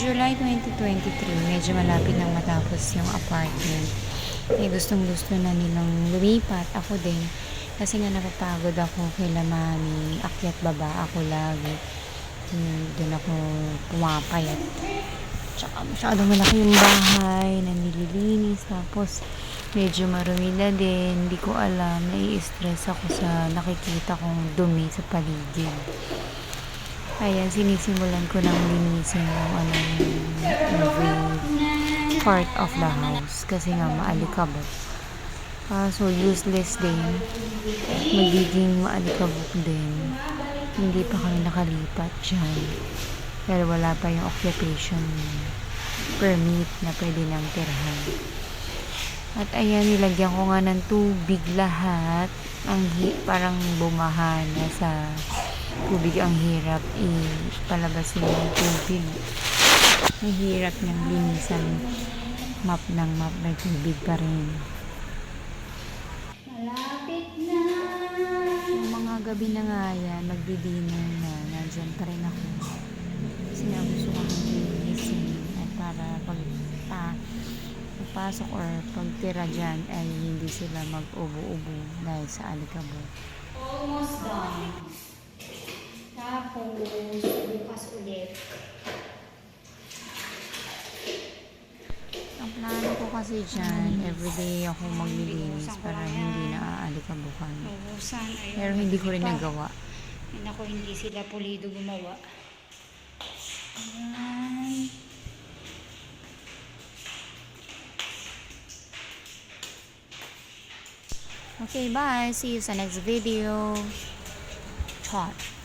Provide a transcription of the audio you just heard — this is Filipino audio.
July 2023, medyo malapit nang matapos yung apartment. Eh, gustong-gusto na nilang lumipat. Ako din. Kasi nga napapagod ako kila mami. Akyat baba ako lagi. Doon ako pumapayat. Tsaka masyadong malaki yung bahay na nililinis. Tapos medyo marumi na din. Hindi ko alam. Nai-stress ako sa nakikita kong dumi sa paligid. Ayan, sinisimulan ko ng linisin yung every part of the house kasi nga maalikabok. So useless din. Magiging maalikabok din. Hindi pa kami nakalipat dyan. Pero wala pa yung occupation permit na pwede nang tirahan. At ayan, nilagyan ko nga ng tubig lahat. Parang bumahan na sa tubig, ang hirap ipalabasin yung tubig. Mahirap niyang linisan. Map ng map, may tubig pa rin. Malapit na. Yung mga gabi na nga yan, magdi-dinner na, nandyan pa rin ako. Kasi nga gusto kong linisin at para pagpasok or pagtira dyan ay hindi sila mag-ubo-ubo dahil sa alikabok. Almost done. Tapos, bukas ulit. Ang plano ko kasi dyan, everyday ako maglilinis para hindi na aalikabukan. Ubusan. Pero hindi ko rin nagawa. Ako, hindi sila pulido gumawa. Ayan. Okay, bye. See you sa next video. Ciao.